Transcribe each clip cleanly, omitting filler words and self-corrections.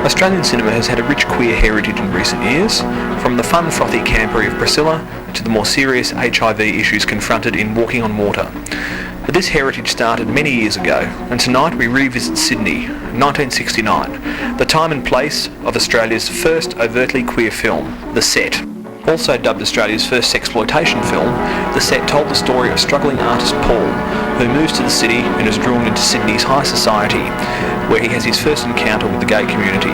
Australian cinema has had a rich queer heritage in recent years, from the fun, frothy campery of Priscilla to the more serious HIV issues confronted in Walking on Water. But this heritage started many years ago, and tonight we revisit Sydney, 1969, the time and place of Australia's first overtly queer film, The Set. Also dubbed Australia's first sexploitation film, The Set told the story of struggling artist Paul, who moves to the city and is drawn into Sydney's high society, where he has his first encounter with the gay community.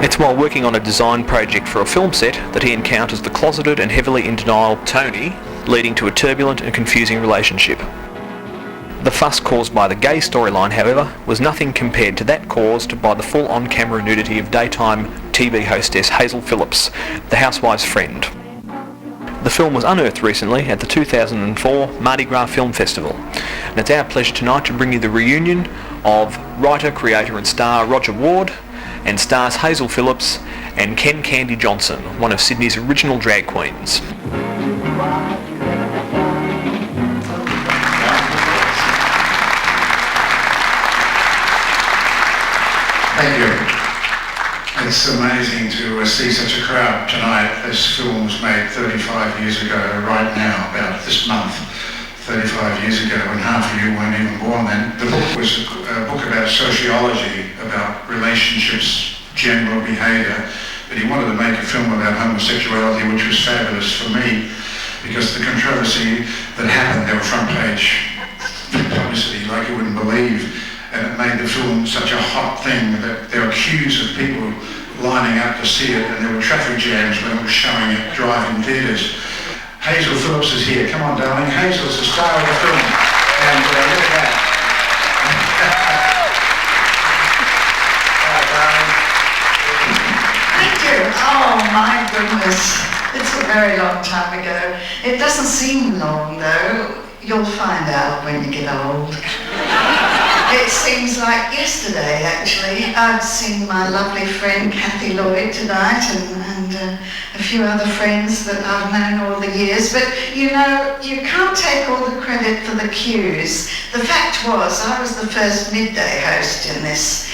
It's while working on a design project for a film set that he encounters the closeted and heavily in denial Tony, leading to a turbulent and confusing relationship. The fuss caused by the gay storyline, however, was nothing compared to that caused by the full on-camera nudity of daytime TV hostess Hazel Phillips, the housewife's friend. The film was unearthed recently at the 2004 Mardi Gras Film Festival, and it's our pleasure tonight to bring you the reunion of writer, creator and star Roger Ward, and stars Hazel Phillips and Ken Candy Johnson, one of Sydney's original drag queens. Thank you. It's amazing to see such a crowd tonight. This film was made 35 years ago, right now, about this month, 35 years ago, when half of you weren't even born then. The book was a book about sociology, about relationships, general behaviour, but he wanted to make a film about homosexuality, which was fabulous for me, because the controversy that happened, there were front page publicity like you wouldn't believe. And it made the film such a hot thing that there were queues of people lining up to see it, and there were traffic jams when it was showing at drive-in theatres. Hazel Phillips is here. Come on, darling. Hazel's the star of the film. And look at that. Thank you. Oh, my goodness. It's a very long time ago. It doesn't seem long, though. You'll find out when you get old. It seems like yesterday, actually. I've seen my lovely friend Kathy Lloyd tonight and a few other friends that I've known all the years. But, you know, you can't take all the credit for the cues. The fact was, I was the first midday host in this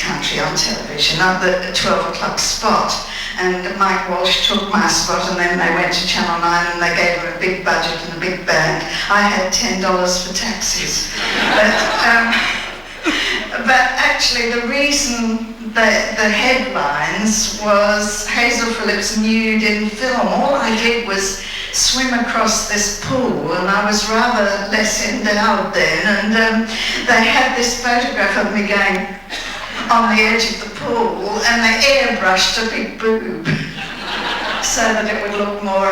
country on television, at the 12 o'clock spot. And Mike Walsh took my spot, and then they went to Channel 9 and they gave her a big budget and a big band. I had $10 for taxis. But actually the reason that the headlines was Hazel Phillips nude in film. All I did was swim across this pool, and I was rather less endowed then, and they had this photograph of me going on the edge of the pool, and they airbrushed a big boob so that it would look more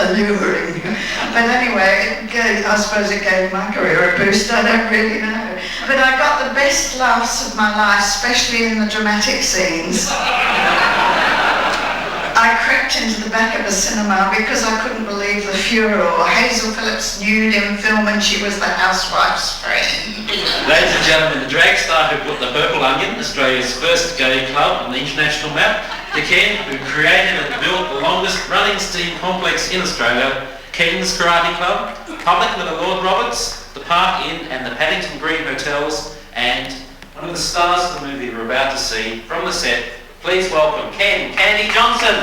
alluring. But anyway, I suppose it gave my career a boost, I don't really know. But I got the best laughs of my life, especially in the dramatic scenes. I crept into the back of the cinema because I couldn't believe the furor. Hazel Phillips nude in film, and she was the housewife's friend. Ladies and gentlemen, the drag star who put the Purple Onion, Australia's first gay club, on the international map, the Ken who created and built the longest running steam complex in Australia, Ken's Karate Club, Public with the Lord Roberts, the Park Inn and the Paddington Green Hotels, and one of the stars of the movie we're about to see from the set. Please welcome Ken Candy Johnson.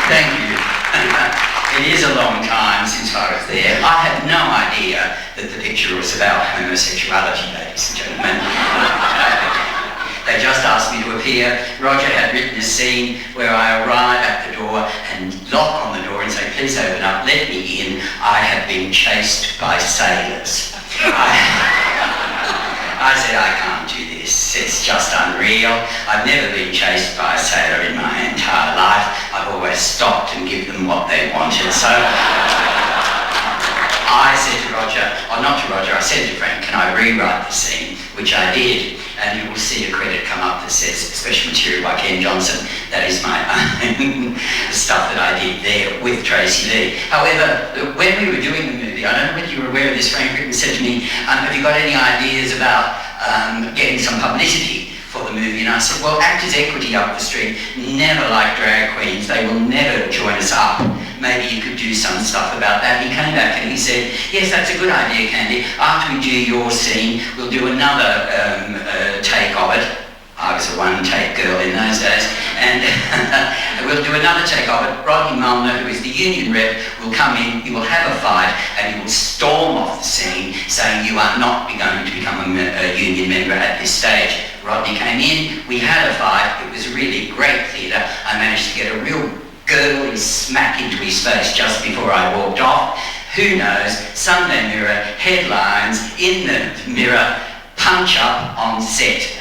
Thank you. It is a long time since I was there. I had no idea that the picture was about homosexuality, ladies and gentlemen. They just asked me to appear. Roger had written a scene where I arrive at the door and lock on the door and say, please open up, let me in. I have been chased by sailors. I said, I can't do this. It's just unreal. I've never been chased by a sailor in my entire life. I've always stopped and given them what they wanted. So I said to Roger, or not to Roger, I said to Frank, can I rewrite the scene? Which I did, and you will see a credit come up that says special material by Ken Johnson. That is my own stuff that I did there with Tracy Lee. However, when we were doing the movie, I don't know whether you were aware of this, Frank Britton said to me, have you got any ideas about getting some publicity for the movie? And I said, well, Actors Equity up the street never like drag queens. They will never join us up. Maybe you could do some stuff about that. He came back and he said, yes, that's a good idea, Candy. After we do your scene, we'll do another take of it. I was a one-take girl in those days. And we'll do another take of it. Rodney Mulner, who is the union rep, will come in, you will have a fight, and you will storm off the scene saying you are not going to become a union member at this stage. Rodney came in, we had a fight, it was really great theatre. I managed to get a real girdly smack into his face just before I walked off. Who knows, Sunday Mirror headlines in the Mirror, punch up on set.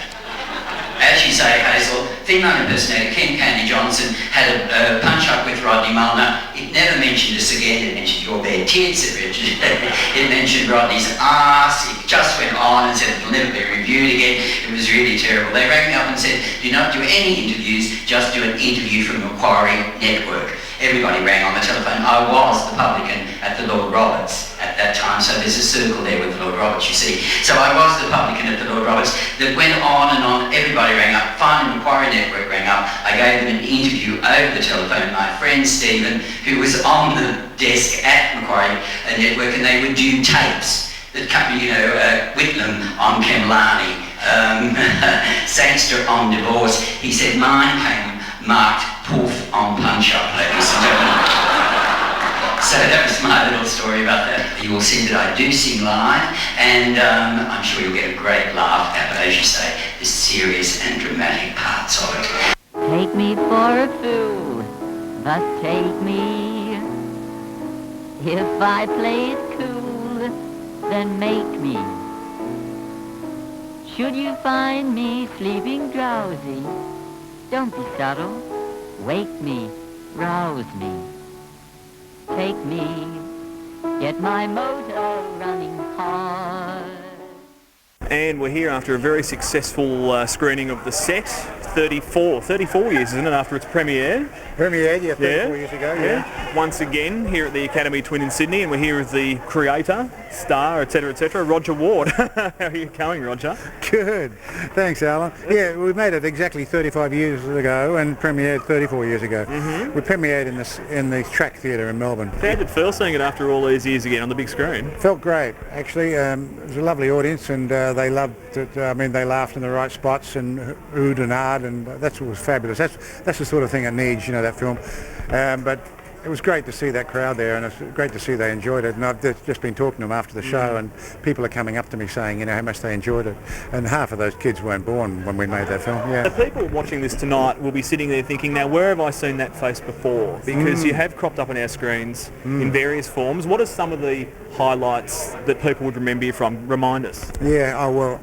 As you say, Hazel, female impersonator Ken Candy Johnson had a punch-up with Rodney Mulner. It never mentioned us again. It mentioned your bare tits. It mentioned Rodney's ass. It just went on and said it'll never be reviewed again. It was really terrible. They rang me up and said, do not do any interviews, just do an interview from Macquarie Network. Everybody rang on the telephone. I was the publican at the Lord Roberts at that time, so there's a circle there with the Lord Roberts, you see. So I was the publican at the Lord Roberts. That went on and on. Everybody rang up. Finally, Macquarie Network rang up. I gave them an interview over the telephone. My friend Stephen, who was on the desk at Macquarie Network, and they would do tapes that come, you know, Whitlam on Kemlani, Sangster on divorce. He said mine came marked poof on punch-up, ladies and gentlemen. So that was my little story about that. You will see that I do sing live, and I'm sure you'll get a great laugh out of, as you say, the serious and dramatic parts of it. Take me for a fool, but take me. If I play it cool, then make me. Should you find me sleeping drowsy, don't be subtle. Wake me, rouse me. Take me, get my motor running hard. And we're here after a very successful screening of The Set. 34 years, isn't it, after its premiere? Premiered, yeah, 34 years ago, yeah. Once again, here at the Academy Twin in Sydney, and we're here with the creator, star, etc., Roger Ward. How are you going, Roger? Good. Thanks, Alan. Yeah, we made it exactly 35 years ago and premiered 34 years ago. Mm-hmm. We premiered in the Track Theatre in Melbourne. How did it feel seeing it after all these years again on the big screen? Felt great, actually. It was a lovely audience, and they loved it. I mean, they laughed in the right spots and oohed and ahed, and that's what was fabulous. That's the sort of thing it needs, you know, that film. But it was great to see that crowd there, and it's great to see they enjoyed it. And I've just been talking to them after the show, and people are coming up to me saying, you know, how much they enjoyed it. And half of those kids weren't born when we made that film. Yeah. The people watching this tonight will be sitting there thinking, now, where have I seen that face before? Because you have cropped up on our screens in various forms. What are some of the highlights that people would remember you from? Remind us. Yeah. Oh well.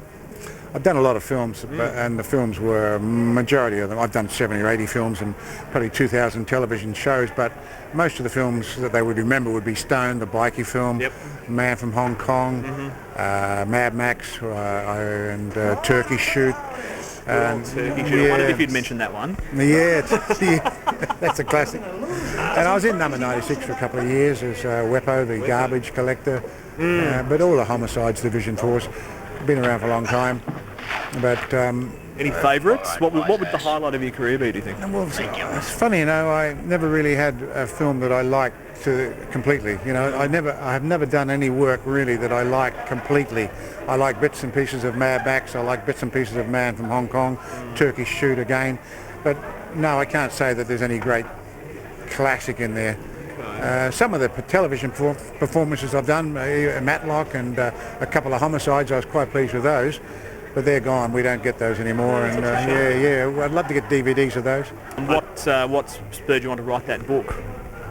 I've done a lot of films, and the films were, majority of them, I've done 70 or 80 films and probably 2,000 television shows, but most of the films that they would remember would be Stone, the bikie film, Man from Hong Kong, Mad Max, and Turkey Shoot. Turkey Shoot. I wondered if you'd mentioned that one. Yeah, that's a classic. And I was in number 96 for a couple of years as Wepo, the garbage collector, but all the homicides division force. Been around for a long time, but any favourites? What would the highlight of your career be, do you think? Well, it's funny, you know, I never really had a film that I liked completely. You know, I have never done any work really that I like completely. I like bits and pieces of Mad Max. I like bits and pieces of Man from Hong Kong, Turkish Shoot again, but no, I can't say that there's any great classic in there. Some of the television performances I've done, Matlock and a couple of homicides, I was quite pleased with those, but they're gone. We don't get those anymore, and I'd love to get DVDs of those. And what spurred you on to write that book,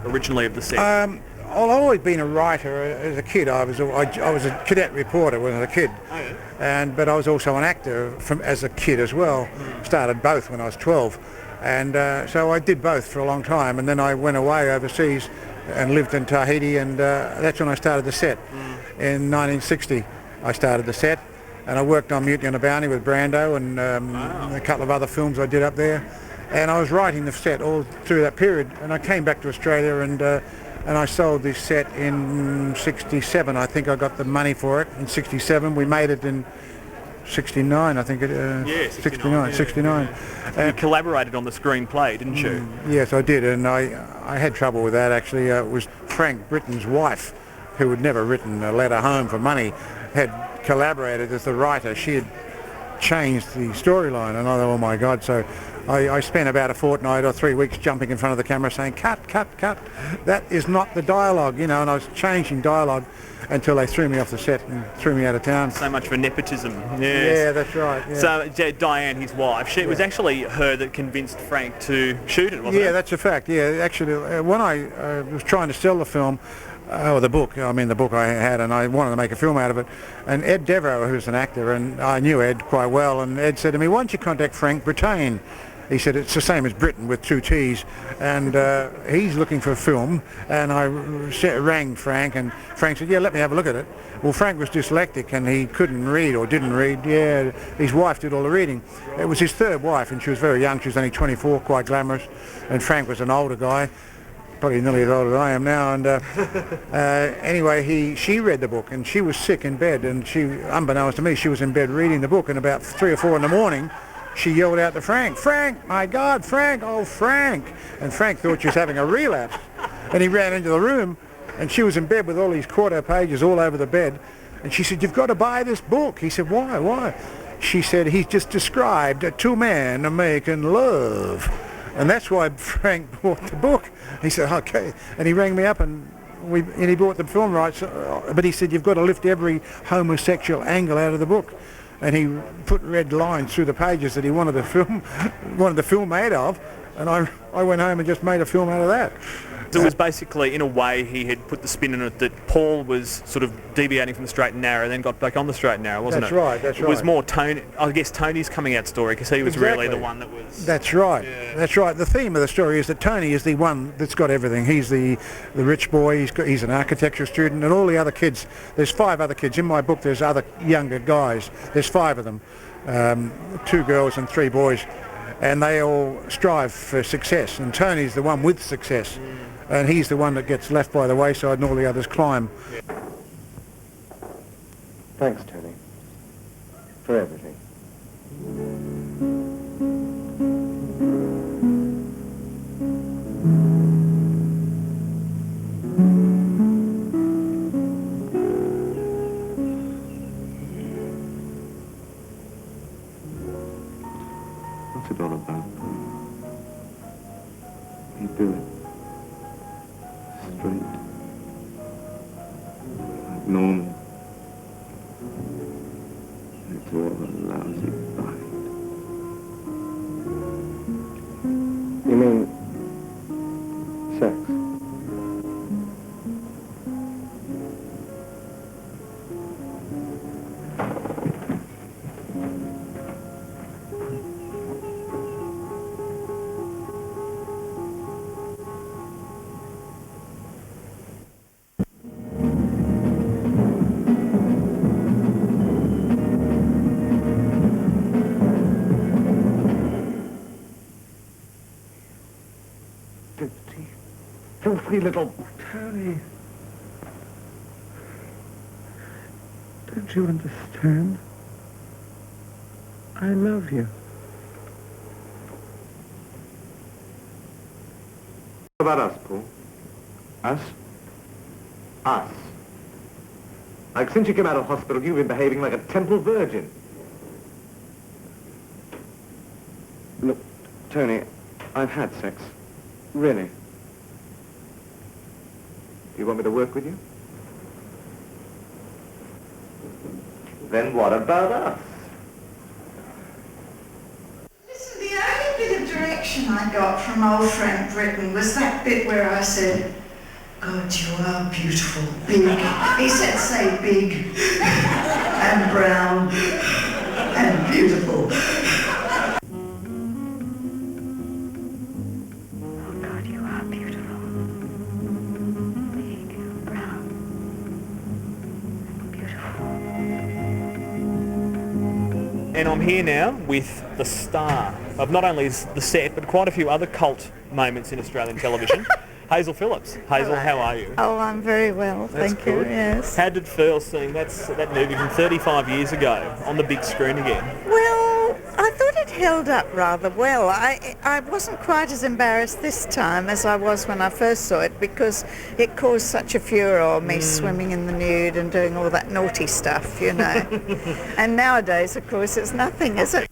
originally of The Set? I've always been a writer. As a kid, I was a cadet reporter when I was a kid, but I was also an actor as a kid as well. Started both when I was 12. And so I did both for a long time, and then I went away overseas and lived in Tahiti, and that's when I started the set. In 1960 I started the set, and I worked on Mutiny on the Bounty with Brando and a couple of other films I did up there, and I was writing the set all through that period, and I came back to Australia and I sold this set in 67. I think I got the money for it in 67. We made it in 69, I think. 69. You collaborated on the screenplay, didn't you? Yes, I did, and I had trouble with that actually. It was Frank Britton's wife, who had never written a letter home for money, had collaborated as the writer. She had changed the storyline, and I thought, oh my God. So I spent about a fortnight or 3 weeks jumping in front of the camera saying, cut, cut, cut. That is not the dialogue, you know, and I was changing dialogue until they threw me off the set and threw me out of town. So much for nepotism. Yes. Yeah, that's right. Yeah. So Diane, his wife, it was actually her that convinced Frank to shoot it, wasn't it? Yeah, that's a fact. Yeah, actually, when I was trying to sell the film, or the book I had, and I wanted to make a film out of it, and Ed Devereaux, who's an actor, and I knew Ed quite well, and Ed said to me, why don't you contact Frank Brittain? He said, it's the same as Britain with 2 T's, and he's looking for a film, and I rang Frank, and Frank said, yeah, let me have a look at it. Well, Frank was dyslexic, and he couldn't read, or didn't read. Yeah, his wife did all the reading. It was his third wife, and she was very young. She was only 24, quite glamorous, and Frank was an older guy, probably nearly as old as I am now, and anyway, she read the book, and she was sick in bed, and she, unbeknownst to me, she was in bed reading the book, and about 3 or 4 in the morning, she yelled out to Frank, Frank, my God, Frank, oh Frank, and Frank thought she was having a relapse, and he ran into the room, and she was in bed with all these quarto pages all over the bed, and she said, you've got to buy this book. He said, why? She said, he's just described 2 men making love. And that's why Frank bought the book. He said, okay. And he rang me up and he bought the film rights. But he said, you've got to lift every homosexual angle out of the book. And he put red lines through the pages that he wanted the film made of. And I went home and just made a film out of that. So it was basically, in a way, he had put the spin in it that Paul was sort of deviating from the straight and narrow, then got back on the straight and narrow, wasn't it? That's right. It was more Tony, I guess Tony's coming out story, because he was really the one that was... That's right. Yeah. That's right. The theme of the story is that Tony is the one that's got everything. He's the rich boy, he's an architecture student, and all the other kids, there's 5 other kids. In my book there's other younger guys. There's 5 of them, 2 girls and 3 boys, and they all strive for success, and Tony's the one with success. And he's the one that gets left by the wayside and all the others climb. Thanks, Tony, for everything. What's it all about? You do it. Straight, like normal. It's all a lousy bind. You mean sex? Filthy little Tony. Don't you understand? I love you. What about us, Paul? Us? Us. Like, since you came out of hospital, you've been behaving like a temple virgin. Look, Tony, I've had sex. Really. You want me to work with you? Then what about us? Listen, the only bit of direction I got from old Frank Britton was that bit where I said, God, you are beautiful, big. He said, say big, and brown, and beautiful. Oh, God, you are beautiful. And I'm here now with the star of not only the set, but quite a few other cult moments in Australian television, Hazel Phillips. Hazel, how are you? Oh, I'm very well, That's thank you, good. yes. How did it feel seeing that movie from 35 years ago on the big screen again? Well, I thought it held up rather well. I wasn't quite as embarrassed this time as I was when I first saw it because it caused such a furore, me swimming in the nude and doing all that naughty stuff, you know. And nowadays, of course, it's nothing, is it?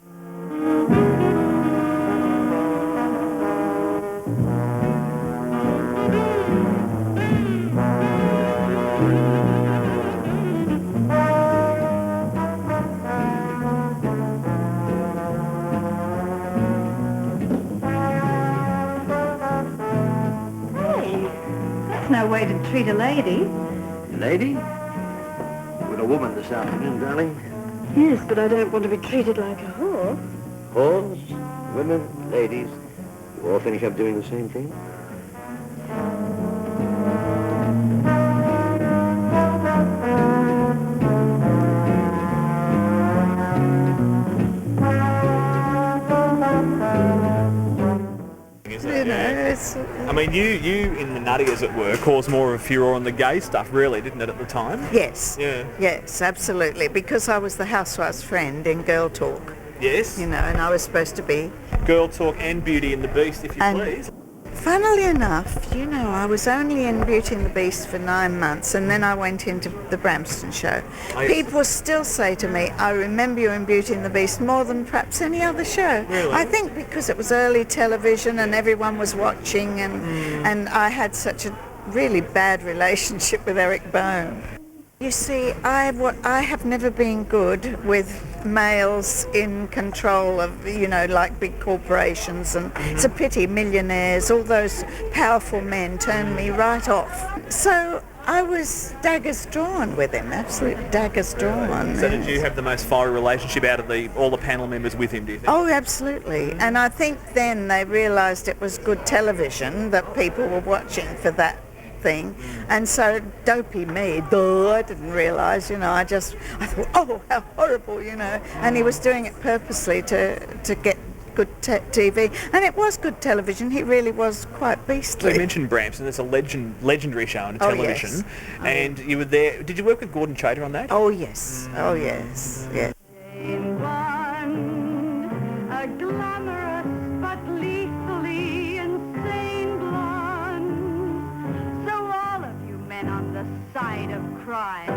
No way to treat a lady. Lady? With a woman this afternoon, darling. Yes, but I don't want to be treated like a whore. Whores, women, ladies, you all finish up doing the same thing? I mean, you in the Nutty, as it were, caused more of a furore on the gay stuff, really, didn't it, at the time? Yes. Yeah. Yes, absolutely, because I was the housewife's friend in Girl Talk, Yes. you know, and I was supposed to be. Girl Talk and Beauty and the Beast, if you please. Funnily enough, you know, I was only in Beauty and the Beast for 9 months and then I went into the Bramston show. People still say to me, I remember you in Beauty and the Beast more than perhaps any other show. Really? I think because it was early television and everyone was watching and I had such a really bad relationship with Eric Bone. You see, I have never been good with males in control of, you know, like big corporations, and it's a pity millionaires, all those powerful men turned me right off. So I was daggers drawn with him, absolute daggers drawn. So did you have the most fiery relationship out of all the panel members with him, do you think? Oh, absolutely. And I think then they realised it was good television that people were watching for that thing, and so dopey me, I didn't realise, you know, I thought, oh, how horrible, you know, and he was doing it purposely to get good TV, and it was good television. He really was quite beastly. So you mentioned Bramston, it's a legendary show on television, yes. And you were there. Did you work with Gordon Chater on that? Oh yes, oh yes, yes. A glamorous but lethally insane blonde. So all of you men on the side of crime,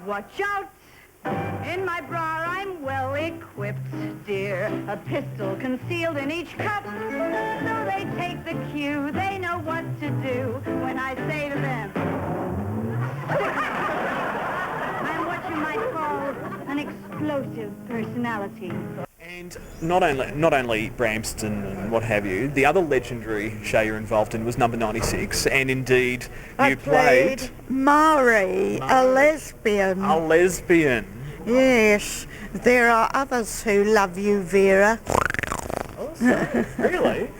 watch out! In my bra I'm well equipped, dear. A pistol concealed in each cup. So they take the cue, they know what to do when I say to them, I'm what you might call an explosive personality. And not only Bramston and what have you, the other legendary show you're involved in was Number 96, and indeed I played Mari, a lesbian. A lesbian. Yes, there are others who love you, Vera. Awesome. Really?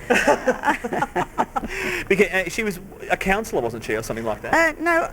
Because she was a counsellor, wasn't she, or something like that? No,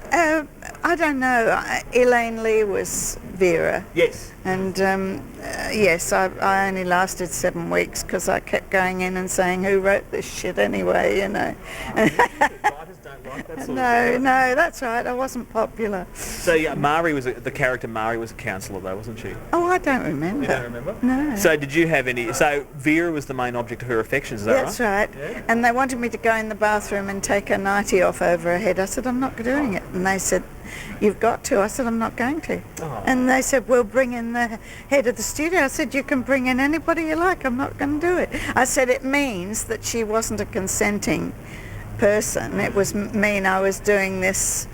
I don't know. Elaine Lee was Vera. Yes. And yes, I only lasted 7 weeks because I kept going in and saying, who wrote this shit anyway, you know. Writers don't like that sort No, that's right. I wasn't popular. So yeah, the character Mari was a counsellor though, wasn't she? Oh, I don't remember. You don't remember? No. So did you have any... So Vera was the main object of her affections, is that That's right. Yeah. And they wanted me to go in the bathroom and take a nightie off over her head. I said, I'm not doing it. And they said, you've got to. I said, I'm not going to. Oh. And they said, we'll bring in the head of the studio. I said, you can bring in anybody you like. I'm not going to do it. I said, it means that she wasn't a consenting person. It was mean I was doing this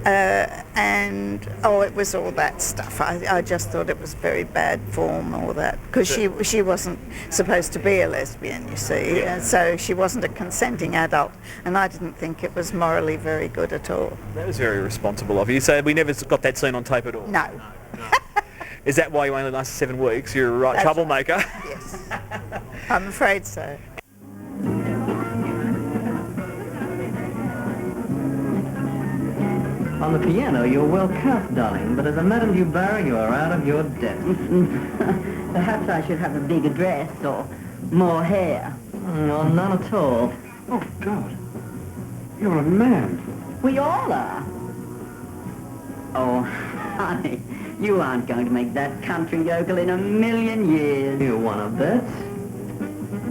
and it was all that stuff. I just thought it was very bad form, all that, because she wasn't supposed to be a lesbian, you see. Yeah. So she wasn't a consenting adult, and I didn't think it was morally very good at all. That was very responsible of you. So we never got that scene on tape at all? No. Is that why you only lasted 7 weeks? You're a right troublemaker. Right. Yes. I'm afraid so. I On the piano, you're well cast, darling, but as a Madame du Barry, you are out of your depth. Perhaps I should have a bigger dress or more hair. No, none at all. Oh, God. You're a man. We all are. Oh, honey, you aren't going to make that country yokel in a million years. You want to bet?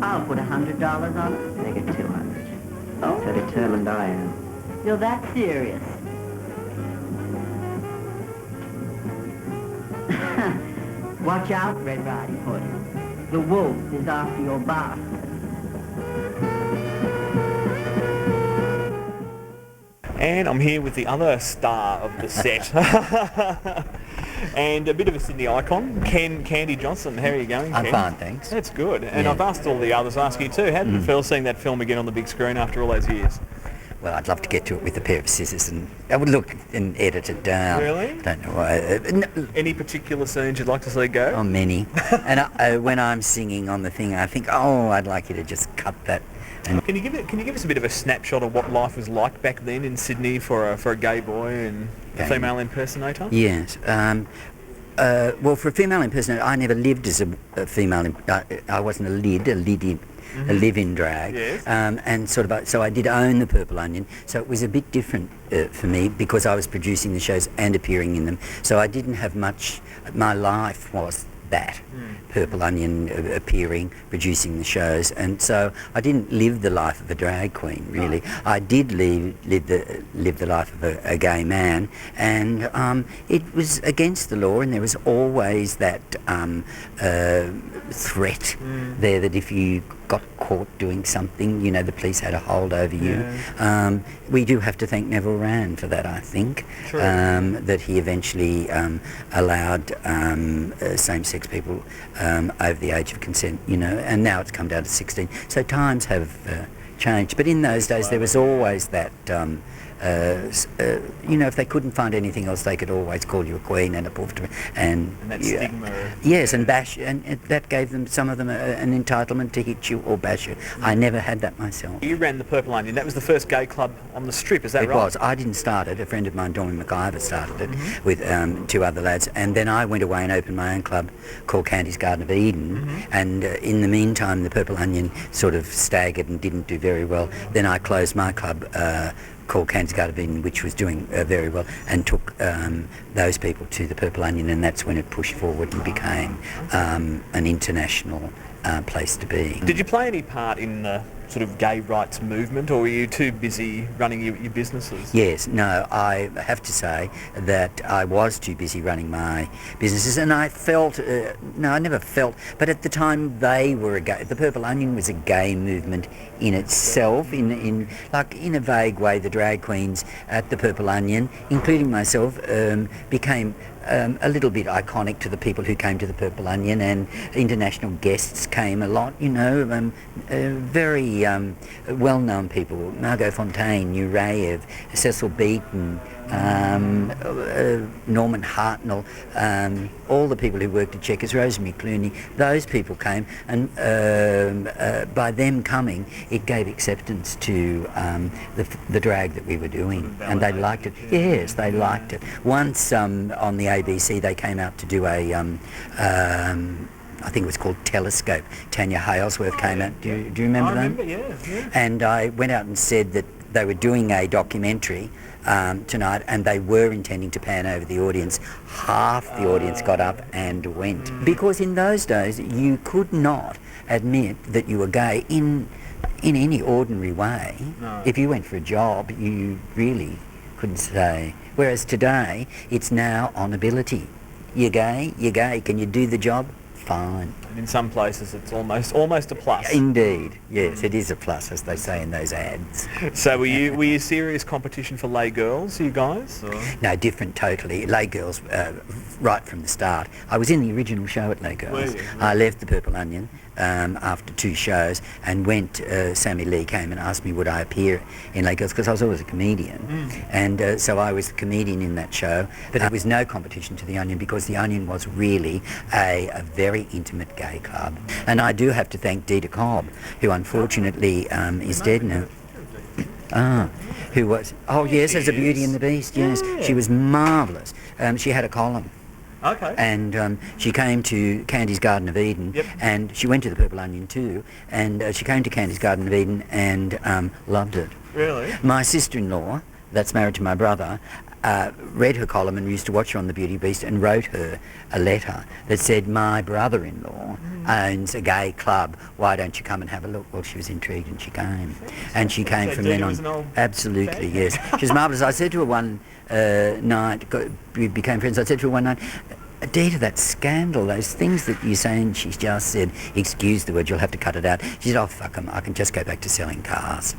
I'll put $100 on it. Make it 200. Oh, So determined I am. you're that serious. Watch out, Red Riding Hood. The wolf is after your bastard. And I'm here with the other star of the set. And a bit of a Sydney icon, Candy Johnson. How are you going, I'm Ken? fine, thanks. That's good. And Yeah. I've asked all the others to ask you too. How did it feel seeing that film again on the big screen after all those years? Well, I'd love to get to it with a pair of scissors and I would look and edit it down. Really? Don't know why. Any particular scenes you'd like to see go? Oh, many. And when I'm singing on the thing, I think, oh, I'd like you to just cut that. And Can you give us a bit of a snapshot of what life was like back then in Sydney for a gay boy and a female impersonator? yes. Well, for a female impersonator, I never lived as a female. I wasn't a live-in drag. Yes. And sort of, so I did own the Purple Onion. So it was a bit different for me because I was producing the shows and appearing in them. So I didn't have much. My life was that Purple Onion, appearing, producing the shows, and so I didn't live the life of a drag queen really. I did live the life of a gay man, and it was against the law, and there was always that threat there that if you got caught doing something, you know, the police had a hold over you. We do have to thank Neville Rand for that, I think. True. That he eventually allowed same-sex people over the age of consent, you know, and now it's come down to 16. So times have changed. But in those days there was always that, you know, if they couldn't find anything else, they could always call you a queen and a poofter. And that stigma. Yes, and bash, and that gave them, some of them, an entitlement to hit you or bash you. I never had that myself. You ran the Purple Onion. That was the first gay club on the Strip, is that right? It was. I didn't start it. A friend of mine, Doreen McIver, started it with 2 other lads. And then I went away and opened my own club called Candy's Garden of Eden. And in the meantime, the Purple Onion sort of staggered and didn't do very well. Then I closed my club called Candy's Garden of Eden, which was doing very well, and took those people to the Purple Onion, and that's when it pushed forward and became an international place to be. Did you play any part in the sort of gay rights movement, or were you too busy running your businesses? Yes, no, I have to say that I was too busy running my businesses, and I felt, no, I never felt, but at the time they were the Purple Onion was a gay movement in itself, in a vague way. The drag queens at the Purple Onion, including myself, became a little bit iconic to the people who came to the Purple Onion, and international guests came a lot, you know, very well-known people, Margot Fontaine, Nureyev, Cecil Beaton, Norman Hartnell, all the people who worked at Checkers, Rosemary Clooney, those people came, and by them coming, it gave acceptance to the drag that we were doing, and they liked it. Yes, they liked it. Once on the ABC, they came out to do a I think it was called Telescope. Tanya Halesworth came out. Do you remember that? I remember, yeah. And I went out and said that they were doing a documentary tonight, and they were intending to pan over the audience. Half the audience got up and went. Because in those days, you could not admit that you were gay in any ordinary way. No. If you went for a job, you really couldn't say. Whereas today, it's now on ability. You're gay, can you do the job? Fine. And in some places it's almost a plus. Indeed, yes, it is a plus, as they say in those ads. So were you serious competition for lay girls, you guys? Or? No, different totally. Lay Girls, right from the start. I was in the original show at Lay Girls. Were you? I left the Purple Onion after 2 shows and went, Sammy Lee came and asked me would I appear in Lay Girls, because I was always a comedian. And so I was the comedian in that show. But there was no competition to the Onion, because the Onion was really a very intimate gay club. And I do have to thank Dita Cobb, who unfortunately is dead now. who was, oh yes, as a Beauty and the Beast, yes. Yeah. She was marvellous. She had a column. Okay. And she came to Candy's Garden of Eden, Yep. and she went to the Purple Onion too, and she came to Candy's Garden of Eden and loved it. Really? My sister-in-law, that's married to my brother, read her column and used to watch her on the Beauty Beast and wrote her a letter that said, my brother-in-law owns a gay club, why don't you come and have a look? Well, she was intrigued and she came. And she came So from Dina then was an on. old Absolutely, fan? yes. She was marvellous. I said to her one night, we became friends, I said to her one night, Dita, that scandal, those things that you say, and she just said, excuse the word, you'll have to cut it out. She said, oh, fuck 'em, I can just go back to selling cars.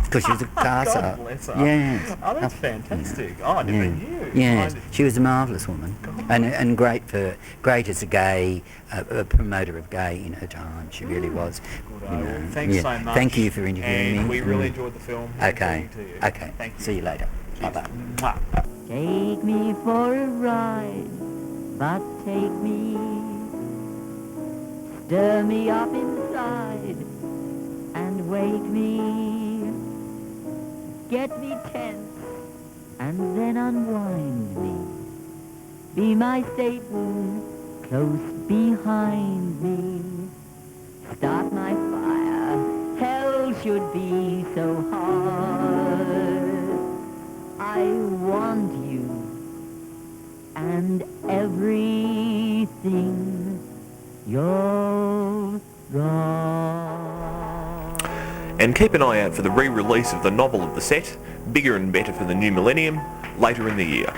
Because she was a car God seller. bless her. Yes. Oh, that's fantastic. Oh, I never knew. Yes, she was a marvellous woman, and great as a gay promoter of gay in her time. She really was. Good, well, thanks so much. Thank you for interviewing me. And we really enjoyed the film. Okay. Talking to you. Okay. Thank you. See you later. Bye-bye. Mwah. Take me for a ride, but take me. Stir me up inside and wake me. Get me tense and then unwind me. Be my Satan close behind me. Start my fire, hell should be so hard. I want you and everything you're gone. And keep an eye out for the re-release of the novel of the set, Bigger and Better for the New Millennium, later in the year.